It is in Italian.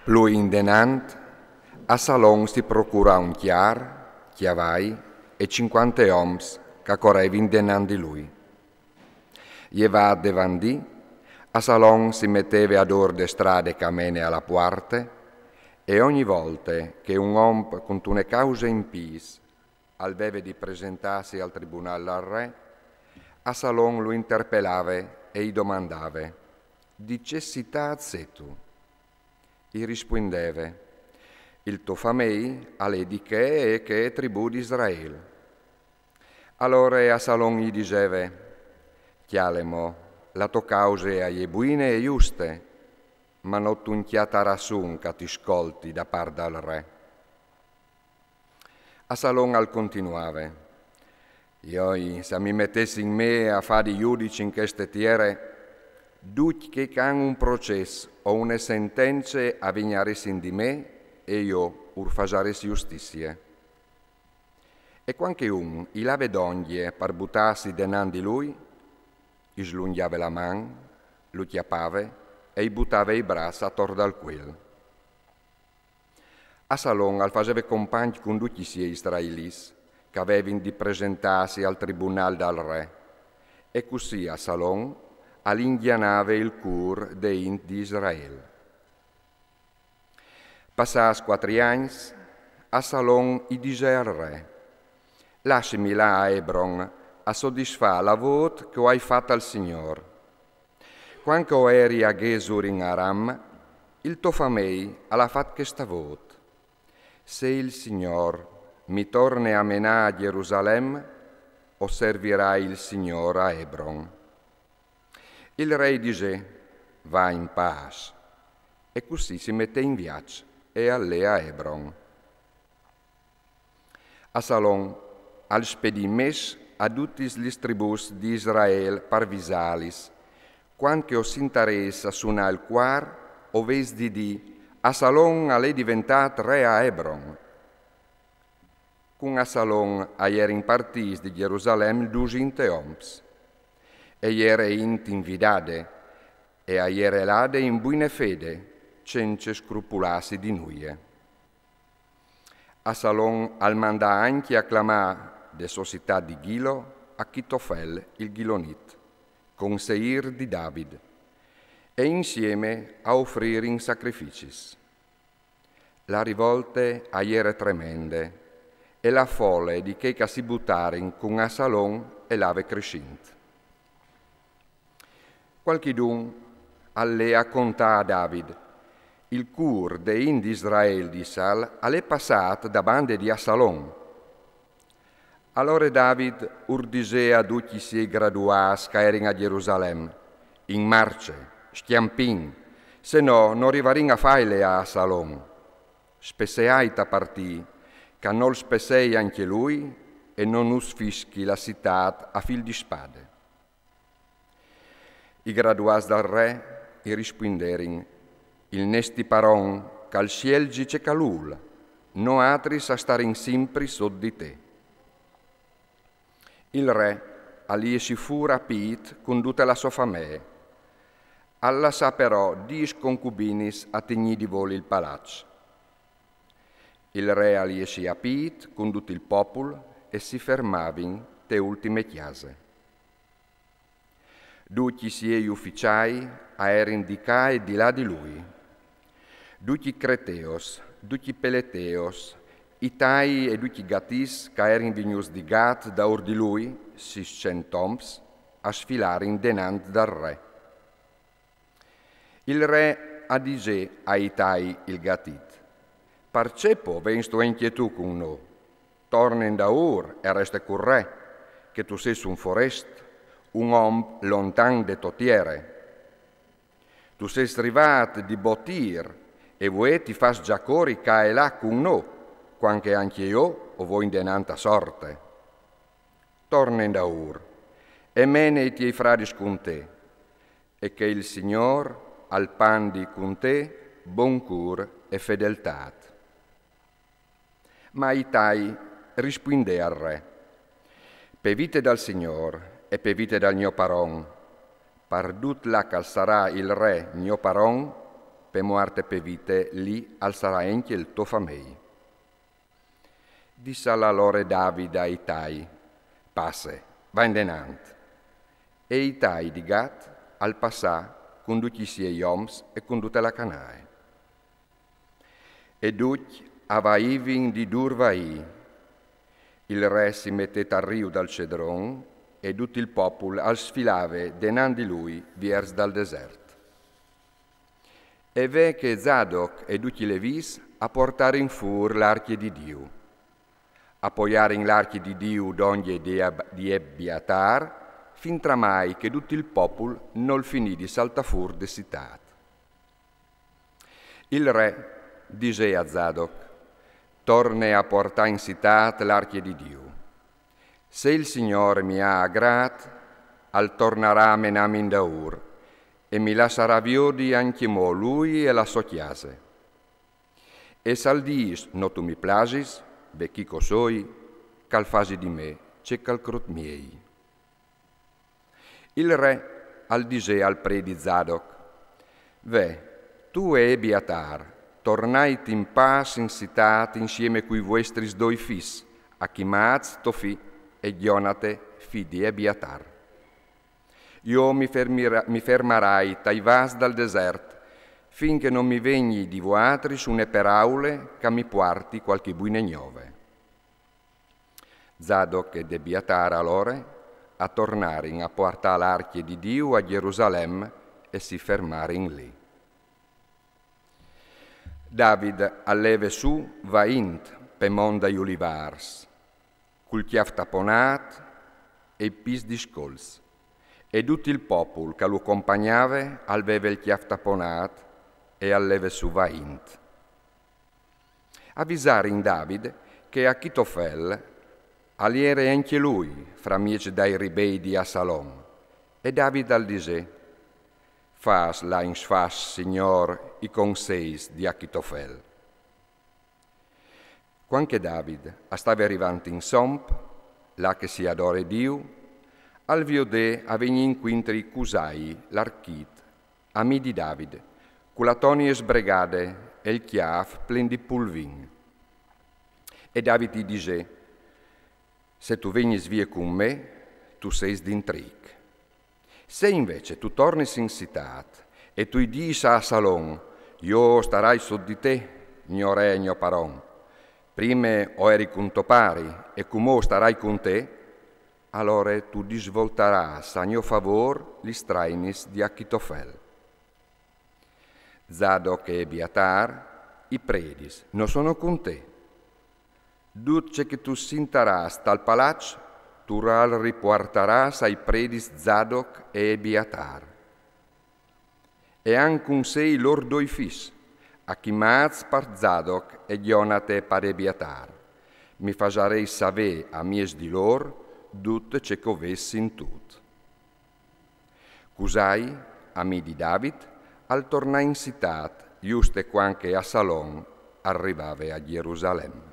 Lui indenant, a Salon si procura un chiavai e 50 oms che correvin denant di lui. Ieva devandì, a Salon si metteva ad or de strade camene alla parte e ogni volta che un uomo con una causa in pis aveva di presentarsi al tribunale al re, a Salon lo interpellava e gli domandava: «Di che città sei tu?» E rispondeva: «Il tuo famei alle di che è tribù di Israele». Allora a Salon gli diceva: «Chialemo, la tua causa è buona e giusta, ma non tu chiata ragione che ti ascolti da parte del re». A Salon al continuava: «Io, se mi mettessi in me a fare giudici in queste terre, tutti che hanno un processo o una sentenza a vignaressi di me e io urfasaressi giustizia. E qualche un il ave d'oglie per buttarsi denanti lui, gli slunghiava la man, lo chiappava e gli buttava i braccia attorno al quel. A Salon al faceva compagni con tutti gli israelis che avevano di presentarsi al tribunale del re, e così a Salon all'indianava il cur di Israele. Passati 4 anni, a Salon gli dice al re: «Lasciami là a Hebron a soddisfare la vot che hai fatto al Signore. Quando eri a Gesur in Aram, il tuo famei ha fatto questa vot: se il Signore mi torna a menà a Gerusalemme, o servirai il Signore a Hebron». Il re dice: «Va in pace», e così si mette in viaggio e allè a Hebron. A Salon al spedì mes a tutti gli tribus di Israele parvisalis, quando si interessa suona il cuore, o ves di a Salon è diventato re a Hebron. Con a Salon era in partis di Gerusalemme 200 oms, e era invidade, e era lade in buona fede, senza scrupularsi di nuie. A Salon al manda anche a clamare de società di Gilo a Chitofel il Gilonit, consigliere di David, e insieme a offrire in sacrifici. La rivolta era tremenda e la folle di che si buttarono con a Salon e l'ave crescente. Qualchidun alle a contare a David il cur de in Israele di Sal alle passato da bande di Assalon. Allora David urdisea a tutti i suoi graduati che erano a Gerusalemme: in marcia, schiampin, se no non arrivarin a faile a Assalon. Spesseai ta partì, che non spessei anche lui e non usfischi la città a fil di spade. I graduati del re i risponderin: il nesti paron cal ciel gice calul, no atris a stare in simpri sod di te. Il re ali si fu rapit con tutta la sua famiglia. Alla sa però 10 concubinis a tegni di voli il palazzo. Il re ali si apit con tutto il popolo e si fermavin te ultime chiase. Tutti i suoi ufficiai erano di qua e di là di lui. Tutti i creteos, tutti i peleteos, i tai e tutti i gatis che erano venuti di Gat da or di lui, 600 oms, a sfilare in denant dal re. Il re a dice ai tai il gatit: «Parcepo vensto inquietu con noi, tornen da ur e resta col re, che tu sei un forest, un om lontan de totiere. Tu sei arrivato di Botir e voi ti fas giacori ca e là con noi, quanche anche io o voi in denanta sorte. Tornen da ur, e mene i tuoi fradi con te, e che il Signor al pandi con te bon cur e fedeltà». Ma Itai rispondè al re: «Pevite dal Signor e pevite dal mio paron, pardut là cal sarà il re mio paron, per morte per vite, lì al sarà anche il tuo famei. Disse allora Davide a Itai, passe, va in denant. E Itai di Gat al passà con tutti i suoi oms e con tutta la canae. E tutti avaivin di Durvai. Il re si mettette a rio dal Cedron e tutto il popolo al sfilave denant di lui vers dal deserto. E ve che Zadok e tutti i levis a portare in fur l'archie di Dio, appoggiare in l'archie di Dio d'ogni di Ebiatar, fin tramai che tutto il popolo non finì di saltafur de citat. Il re dice a Zadok, torne a portare in citat l'archie di Dio. Se il Signore mi ha agrat, al tornerà menam in daur, e mi lascerà viodi anche mo lui e la sua chiesa. E sal dis, no tu mi plasis, be chi cosoi, cal fasi di me, c'è cal crot miei. Il re al dise al pre di Zadok, ve, tu e Ebiatar, tornait in pace in citat insieme coi vostri due fis, Achimaz, Tofi e Gionate, fi di Ebiatar. Io mi fermarai tai vas dal desert, finché non mi vegni di voatri su ne peraule che mi porti qualche buine gnove. Zadok ed Ebiatar allora a tornare a portare l'archie di Dio a Gerusalemme e si fermare in lì. David alleve su vaint pe monda Iulivars, cul chiaf taponat e pis di scols, e tutto il popolo che lo accompagnava alveve il chiaf taponat e alleve su vaint. Avvisare in David che Achitofel aliere anche lui fra mieci dai ribei di Assalom, e David al dise, fas la in sfas, Signor, i conseis di Achitofel. Quando David stava arrivando in Somp, là che si adora Dio, al viodè avegni inquintri Cusai, l'archit, ami di David, con la tonie sbregade e il chiaf plen di pulvin. E David gli dise, se tu vegni via con me, tu sei d'intric. Se invece tu torni in citat e tu dici a Salom, io starai su di te, mio re, mio paron, prima o eri con tuo pari e come starai con te, allora tu disvoltaras a mio favor gli strainis di Achitofel. Zadok e Ebiatar, i predis, non sono con te. Duce che tu sintaras tal palaccio, tu ral riportaras ai predis Zadok e Ebiatar. E anche un sei lor doi fis, Achimaz par Zadok e Gionate par Ebiatar. Mi fasarei savè a mies di lor, dut ce covessi in tut. Cusai, ami di David, al tornà in citat, giuste quanche a Salom arrivava a Gerusalemme.